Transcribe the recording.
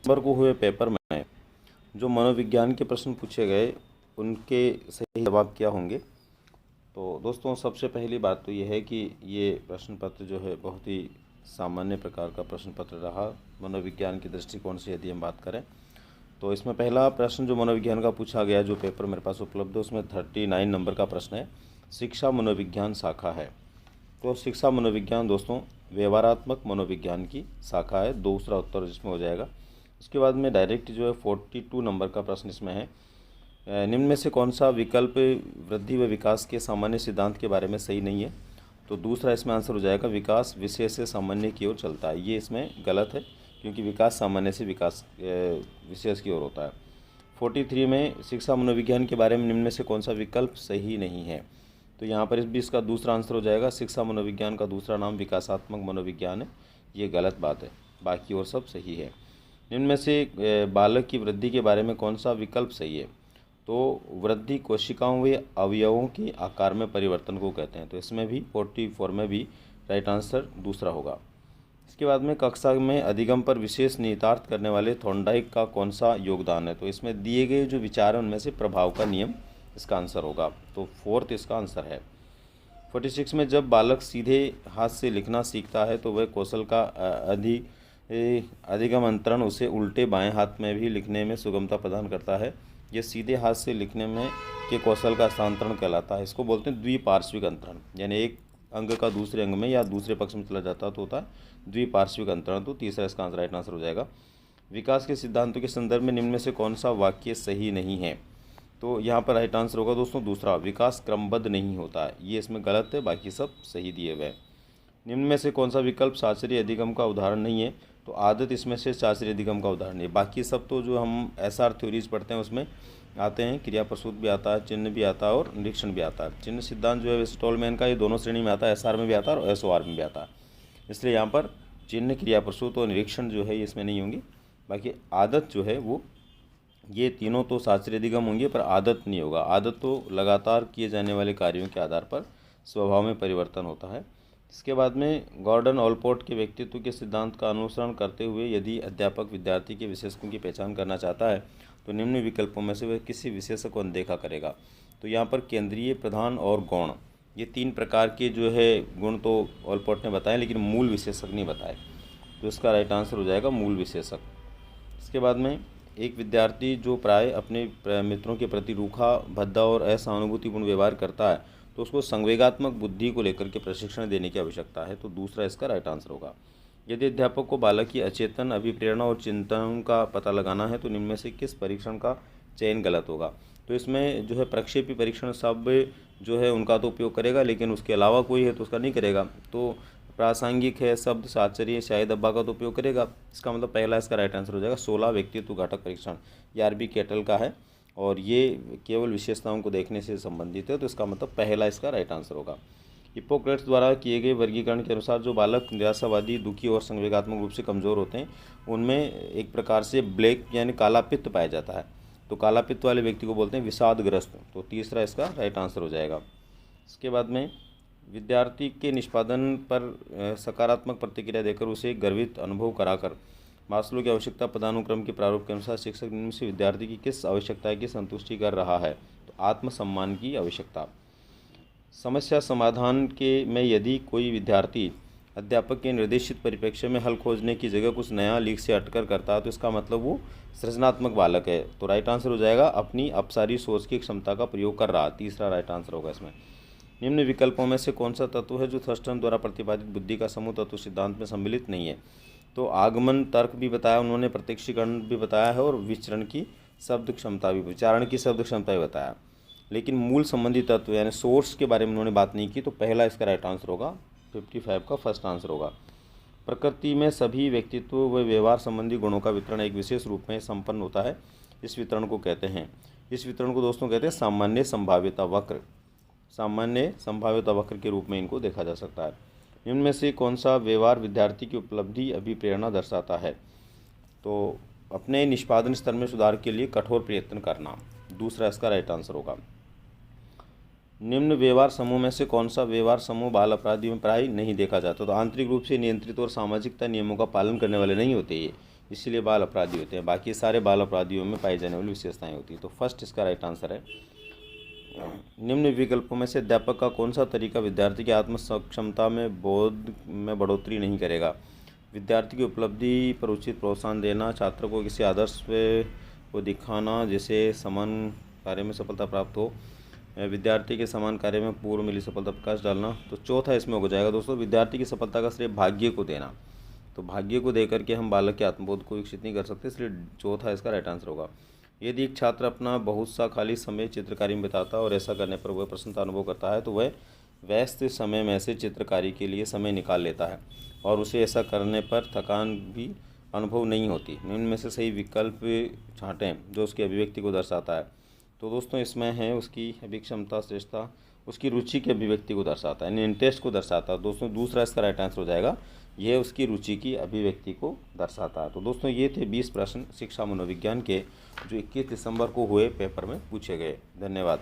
Number को हुए paper में जो मनोविज्ञान के प्रश्न पूछे गए उनके सही जवाब क्या होंगे। तो दोस्तों, सबसे पहली बात तो ये है कि ये प्रश्न पत्र जो है बहुत ही सामान्य प्रकार का प्रश्न पत्र रहा मनोविज्ञान के दृष्टिकोण से यदि हम बात करें। तो इसमें पहला प्रश्न जो मनोविज्ञान का पूछा गया, जो पेपर मेरे पास उपलब्ध है, उसमें 39 नंबर का प्रश्न है, शिक्षा मनोविज्ञान शाखा है। तो शिक्षा मनोविज्ञान दोस्तों व्यवहारात्मक मनोविज्ञान की शाखा है, दूसरा उत्तर जिसमें हो जाएगा। उसके बाद में डायरेक्ट जो है 42 नंबर का प्रश्न इसमें है, निम्न में से कौन सा विकल्प वृद्धि व विकास के सामान्य सिद्धांत के बारे में सही नहीं है। तो दूसरा इसमें आंसर हो जाएगा, विकास विशेष से सामान्य की ओर चलता है। ये इसमें गलत है क्योंकि विकास सामान्य से विकास विशेष की ओर होता है। 43 में शिक्षा मनोविज्ञान के बारे में निम्न में से कौन सा विकल्प सही नहीं है। तो यहाँ पर इस भी इसका दूसरा आंसर हो जाएगा, शिक्षा मनोविज्ञान का दूसरा नाम विकासात्मक मनोविज्ञान है। ये गलत बात है, बाकी और सब सही है। निम्न में से बालक की वृद्धि के बारे में कौन सा विकल्प सही है। तो वृद्धि कोशिकाओं व अवयवों के आकार में परिवर्तन को कहते हैं। तो इसमें भी 44 में भी राइट आंसर दूसरा होगा। इसके बाद में कक्षा में अधिगम पर विशेष निहितार्थ करने वाले थॉर्नडाइक का कौन सा योगदान है। तो इसमें दिए गए जो विचार हैं उनमें से प्रभाव का नियम इसका आंसर होगा। तो 4th इसका आंसर है। 46 में जब बालक सीधे हाथ से लिखना सीखता है तो वह कौशल का अधिगम अंतरण उसे उल्टे बाएं हाथ में भी लिखने में सुगमता प्रदान करता है। यह सीधे हाथ से लिखने में के कौशल का हस्तांतरण कहलाता है। इसको बोलते हैं द्विपार्श्विक अंतरण, यानी एक अंग का दूसरे अंग में या दूसरे पक्ष में चला जाता तो होता है द्विपार्श्विक अंतरण। तो तीसरा इसका आंसर राइट आंसर हो जाएगा। विकास के सिद्धांतों के संदर्भ में निम्न में से कौन सा वाक्य सही नहीं है। तो यहाँ पर राइट आंसर होगा दोस्तों दूसरा, विकास क्रमबद्ध नहीं होता है। ये इसमें गलत है, बाकी सब सही दिए हुए हैं। निम्न में से कौन सा विकल्प शास्त्रीय अधिगम का उदाहरण नहीं है। तो आदत इसमें से शास्त्रीय अधिगम का उदाहरण है। बाकी सब तो जो हम SR थ्योरीज पढ़ते हैं उसमें आते हैं, क्रिया प्रसूत भी आता है, चिन्ह भी आता है और निरीक्षण भी आता है। चिन्ह सिद्धांत जो है स्टॉलमैन का, ये दोनों श्रेणी में आता है, SR में भी आता है और SOR में भी आता है। इसलिए यहाँ पर चिन्ह, क्रिया प्रसूत और निरीक्षण जो है इसमें नहीं होंगी। बाकी आदत जो है वो, ये तीनों तो शास्त्रीय अधिगम होंगे पर आदत नहीं होगा। आदत तो लगातार किए जाने वाले कार्यों के आधार पर स्वभाव में परिवर्तन होता है। इसके बाद में गॉर्डन ऑलपोर्ट के व्यक्तित्व के सिद्धांत का अनुसरण करते हुए यदि अध्यापक विद्यार्थी के विशेषकों की पहचान करना चाहता है तो निम्न विकल्पों में से वह किसी विशेषक को अनदेखा करेगा। तो यहाँ पर केंद्रीय, प्रधान और गौण, ये 3 प्रकार के जो है गुण तो ऑलपोर्ट ने बताए, लेकिन मूल विशेषक नहीं बताए। तो इसका राइट आंसर हो जाएगा मूल विशेषक। इसके बाद में एक विद्यार्थी जो प्राय अपने मित्रों के प्रति रूखा, भद्दा और असहानुभूतिपूर्ण व्यवहार करता है तो उसको संवेगात्मक बुद्धि को लेकर के प्रशिक्षण देने की आवश्यकता है। तो दूसरा इसका राइट आंसर होगा। यदि अध्यापक को बालक की अचेतन अभिप्रेरणा और चिंतन का पता लगाना है तो निम्न में से किस परीक्षण का चयन गलत होगा। तो इसमें जो है प्रक्षेपी परीक्षण सब जो है उनका तो उपयोग करेगा, लेकिन उसके अलावा कोई है तो उसका नहीं करेगा। तो प्रासंगिक है, शब्द साचर्य, शायद अब्बा का तो उपयोग करेगा। इसका मतलब पहला इसका राइट आंसर हो जाएगा। 16 व्यक्तित्व घटक परीक्षण, ये RB कैटल का है और ये केवल विशेषताओं को देखने से संबंधित है। तो इसका मतलब पहला इसका राइट आंसर होगा। हिप्पोक्रेट्स द्वारा किए गए वर्गीकरण के अनुसार जो बालक निराशावादी, दुखी और संवेगात्मक रूप से कमज़ोर होते हैं उनमें एक प्रकार से ब्लैक यानी काला पित्त पाया जाता है। तो काला पित्त वाले व्यक्ति को बोलते हैं विषादग्रस्त। तो तीसरा इसका राइट आंसर हो जाएगा। इसके बाद में विद्यार्थी के निष्पादन पर सकारात्मक प्रतिक्रिया देकर उसे गर्वित अनुभव कराकर मास्लो की आवश्यकता पदानुक्रम के प्रारूप के अनुसार शिक्षक निम्न से विद्यार्थी की किस आवश्यकता की संतुष्टि कर रहा है। तो आत्मसम्मान की आवश्यकता। समस्या समाधान के में यदि कोई विद्यार्थी अध्यापक के निर्देशित परिप्रेक्ष्य में हल खोजने की जगह कुछ नया लीक से हटकर करता है तो इसका मतलब वो सृजनात्मक बालक है। तो राइट आंसर हो जाएगा अपनी अपसारी सोच की क्षमता का प्रयोग कर रहा। तीसरा राइट आंसर होगा इसमें। निम्न विकल्पों में से कौन सा तत्व है जो थर्स्टन द्वारा प्रतिपादित बुद्धि का समूह तत्व सिद्धांत में सम्मिलित नहीं है। तो आगमन तर्क भी बताया उन्होंने, प्रत्यक्षीकरण भी बताया है और विचरण की शब्द क्षमता भी, विचारण की शब्द क्षमता भी बताया, लेकिन मूल संबंधी तत्व यानी सोर्स के बारे में उन्होंने बात नहीं की। तो पहला इसका राइट आंसर होगा, 55 का फर्स्ट आंसर होगा। प्रकृति में सभी व्यक्तित्व व व्यवहार संबंधी गुणों का वितरण एक विशेष रूप में संपन्न होता है। इस वितरण को कहते हैं, इस वितरण को दोस्तों कहते हैं सामान्य संभाव्यता वक्र। सामान्य संभाव्यता वक्र के रूप में इनको देखा जा सकता है। निम्न में से कौन सा व्यवहार विद्यार्थी की उपलब्धि अभिप्रेरणा दर्शाता है। तो अपने निष्पादन स्तर में सुधार के लिए कठोर प्रयत्न करना। दूसरा इसका राइट आंसर होगा। निम्न व्यवहार समूह में से कौन सा व्यवहार समूह बाल अपराधी में प्राय नहीं देखा जाता। तो आंतरिक रूप से नियंत्रित और सामाजिकता नियमों का पालन करने वाले नहीं होते ये, इसलिए बाल अपराधी होते हैं। बाकी सारे बाल अपराधियों में पाई जाने वाली विशेषताएं होती हैं। तो फर्स्ट इसका राइट आंसर है। निम्न विकल्पों में से अध्यापक का कौन सा तरीका विद्यार्थी की आत्म सक्षमता में बोध में बढ़ोतरी नहीं करेगा? विद्यार्थी की उपलब्धि पर उचित प्रोत्साहन देना, छात्र को किसी आदर्श को दिखाना जिसे समान कार्य में सफलता प्राप्त हो, विद्यार्थी के समान कार्य में पूर्व मिली सफलता प्रकाश डालना। तो चौथा इसमें हो जाएगा दोस्तों, विद्यार्थी की सफलता का श्रेय भाग्य को देना। तो भाग्य को देकर के हम बालक के आत्मबोध को विकसित नहीं कर सकते, इसलिए चौथा इसका राइट आंसर होगा। यदि एक छात्र अपना बहुत सा खाली समय चित्रकारी में बिताता है और ऐसा करने पर वह प्रसन्नता अनुभव करता है तो वह व्यस्त समय में से चित्रकारी के लिए समय निकाल लेता है और उसे ऐसा करने पर थकान भी अनुभव नहीं होती। इनमें से सही विकल्प छांटें जो उसकी अभिव्यक्ति को दर्शाता है। तो दोस्तों इसमें है उसकी अभिक्षमता श्रेष्ठता, उसकी रुचि की अभिव्यक्ति को दर्शाता है, यानी इंटरेस्ट को दर्शाता है। दोस्तों दूसरा इसका राइट आंसर हो जाएगा, यह उसकी रुचि की अभिव्यक्ति को दर्शाता है। तो दोस्तों ये थे 20 प्रश्न शिक्षा मनोविज्ञान के जो 21 दिसंबर को हुए पेपर में पूछे गए। धन्यवाद।